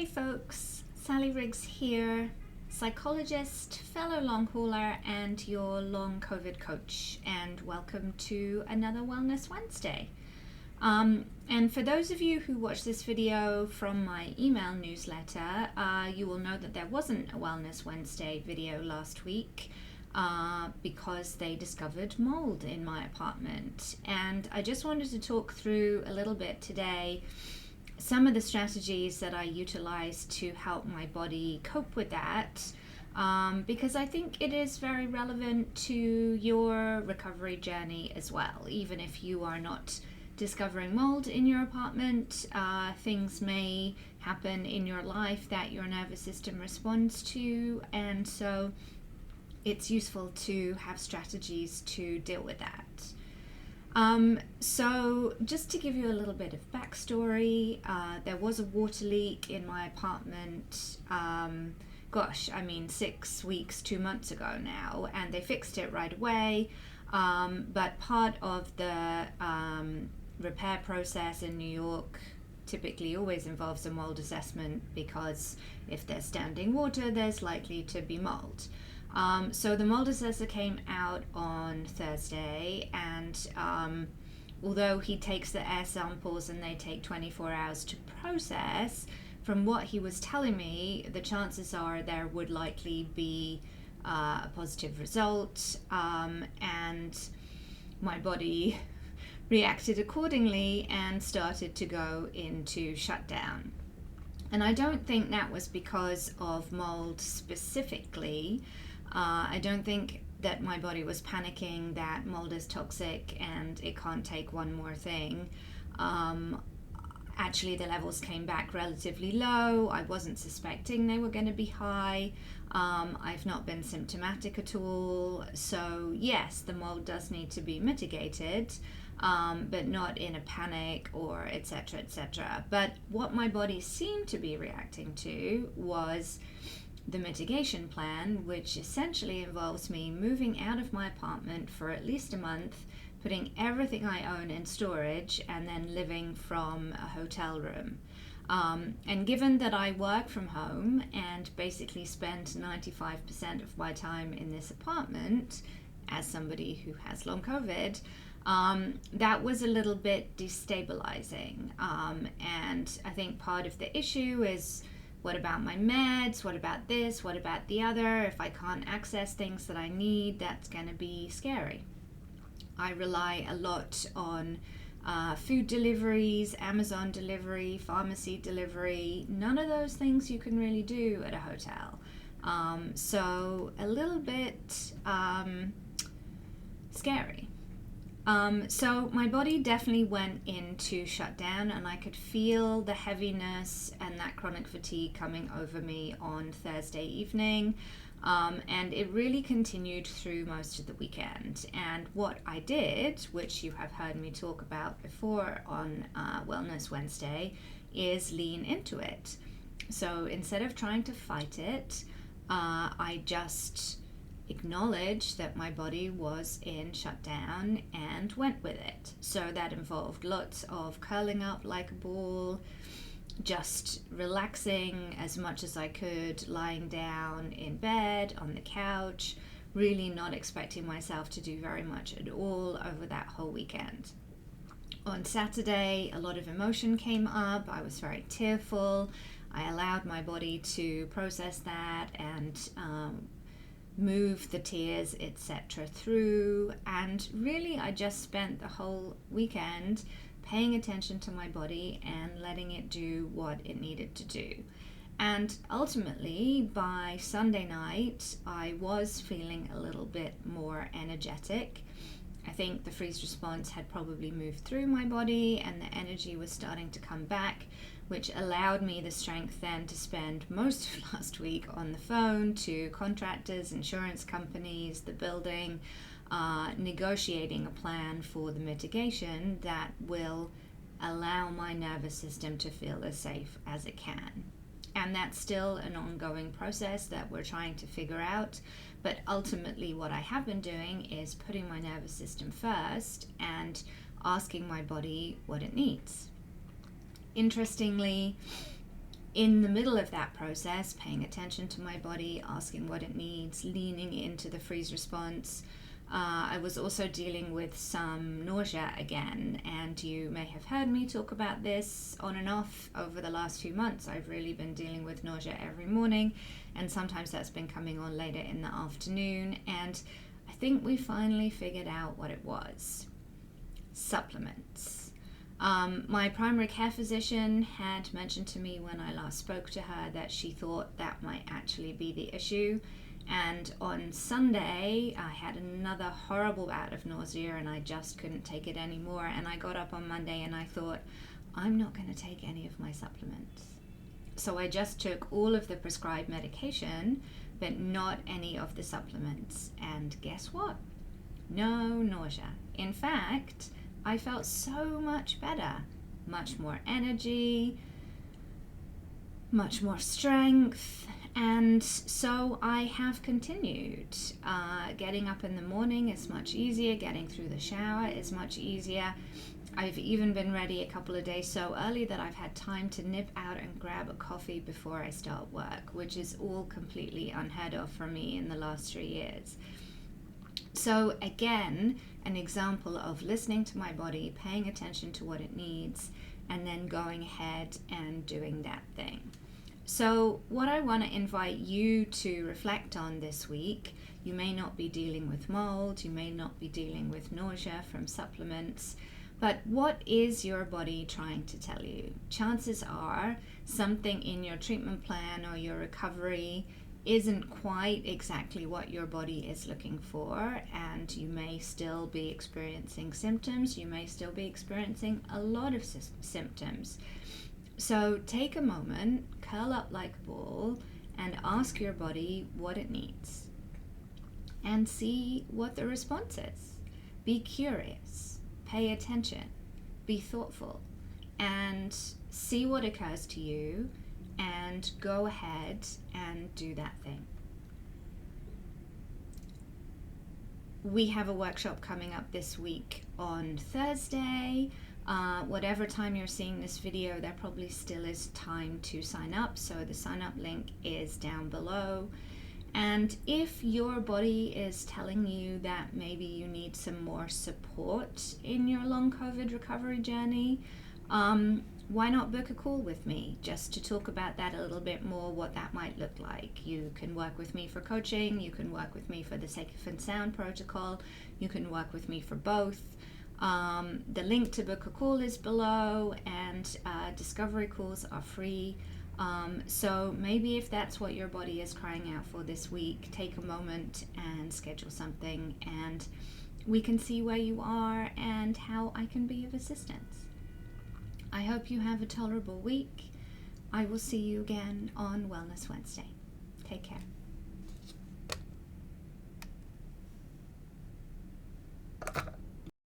Hey folks, Sally Riggs here, psychologist, fellow long hauler, and your long COVID coach, and welcome to another Wellness Wednesday. And for those of you who watch this video from my email newsletter, you will know that there wasn't a Wellness Wednesday video last week because they discovered mold in my apartment. And I just wanted to talk through a little bit today some of the strategies that I utilize to help my body cope with that, because I think it is very relevant to your recovery journey as well. Even if you are not discovering mold in your apartment, things may happen in your life that your nervous system responds to, and so it's useful to have strategies to deal with that. So just to give you a little bit of backstory, there was a water leak in my apartment, 6 weeks, 2 months ago now, and they fixed it right away. But part of the repair process in New York typically always involves a mold assessment, because if there's standing water, there's likely to be mold. So the mold assessor came out on Thursday, and although he takes the air samples and they take 24 hours to process, from what he was telling me, the chances are there would likely be a positive result, and my body reacted accordingly and started to go into shutdown. And I don't think that was because of mold specifically. I don't think that my body was panicking that mold is toxic and it can't take one more thing. Actually, the levels came back relatively low. I wasn't suspecting they were going to be high. I've not been symptomatic at all. So yes, the mold does need to be mitigated, but not in a panic or etc., etc. But what my body seemed to be reacting to was the mitigation plan, which essentially involves me moving out of my apartment for at least a month, putting everything I own in storage, and then living from a hotel room. And given that I work from home and basically spend 95% of my time in this apartment as somebody who has long COVID, that was a little bit destabilizing. And I think part of the issue is, what about my meds? What about this? What about the other? If I can't access things that I need, that's going to be scary. I rely a lot on food deliveries, Amazon delivery, pharmacy delivery. None of those things you can really do at a hotel. So a little bit scary. So my body definitely went into shutdown, and I could feel the heaviness and that chronic fatigue coming over me on Thursday evening, and it really continued through most of the weekend. And what I did, which you have heard me talk about before on Wellness Wednesday, is lean into it. So instead of trying to fight it, I just acknowledged that my body was in shutdown and went with it. So that involved lots of curling up like a ball, just relaxing as much as I could, lying down in bed, on the couch, really not expecting myself to do very much at all over that whole weekend. On Saturday, a lot of emotion came up. I was very tearful. I allowed my body to process that and move the tears, etc. through, and really I just spent the whole weekend paying attention to my body and letting it do what it needed to do. And ultimately, by Sunday night, I was feeling a little bit more energetic. I think the freeze response had probably moved through my body and the energy was starting to come back, which allowed me the strength then to spend most of last week on the phone to contractors, insurance companies, the building, negotiating a plan for the mitigation that will allow my nervous system to feel as safe as it can. And that's still an ongoing process that we're trying to figure out. But ultimately what I have been doing is putting my nervous system first and asking my body what it needs. Interestingly, In the middle of that process, paying attention to my body, asking what it needs, leaning into the freeze response. I was also dealing with some nausea again, and you may have heard me talk about this on and off over the last few months. I've really been dealing with nausea every morning, and sometimes that's been coming on later in the afternoon, and I think we finally figured out what it was. Supplements. My primary care physician had mentioned to me when I last spoke to her that she thought that might actually be the issue. And on Sunday, I had another horrible bout of nausea and I just couldn't take it anymore. And I got up on Monday and I thought, I'm not going to take any of my supplements. So I just took all of the prescribed medication, but not any of the supplements. And guess what? No nausea. In fact, I felt so much better, much more energy, much more strength. And so I have continued. Getting up in the morning is much easier. Getting through the shower is much easier. I've even been ready a couple of days so early that I've had time to nip out and grab a coffee before I start work, which is all completely unheard of for me in the last 3 years. So again, an example of listening to my body, paying attention to what it needs, and then going ahead and doing that thing. So what I want to invite you to reflect on this week, you may not be dealing with mold, you may not be dealing with nausea from supplements, but what is your body trying to tell you? Chances are something in your treatment plan or your recovery isn't quite exactly what your body is looking for, and you may still be experiencing symptoms, you may still be experiencing a lot of symptoms. So take a moment, curl up like a ball, and ask your body what it needs. And see what the response is. Be curious, pay attention, be thoughtful, and see what occurs to you, and go ahead and do that thing. We have a workshop coming up this week on Thursday. Whatever time you're seeing this video, there probably still is time to sign up, so the sign up link is down below. And if your body is telling you that maybe you need some more support in your long COVID recovery journey, why not book a call with me just to talk about that a little bit more, what that might look like. You can work with me for coaching, you can work with me for the Safe and Sound protocol, you can work with me for both. The link to book a call is below, and discovery calls are free. So maybe if that's what your body is crying out for this week, take a moment and schedule something, and we can see where you are and how I can be of assistance. I hope you have a tolerable week. I will see you again on Wellness Wednesday. Take care.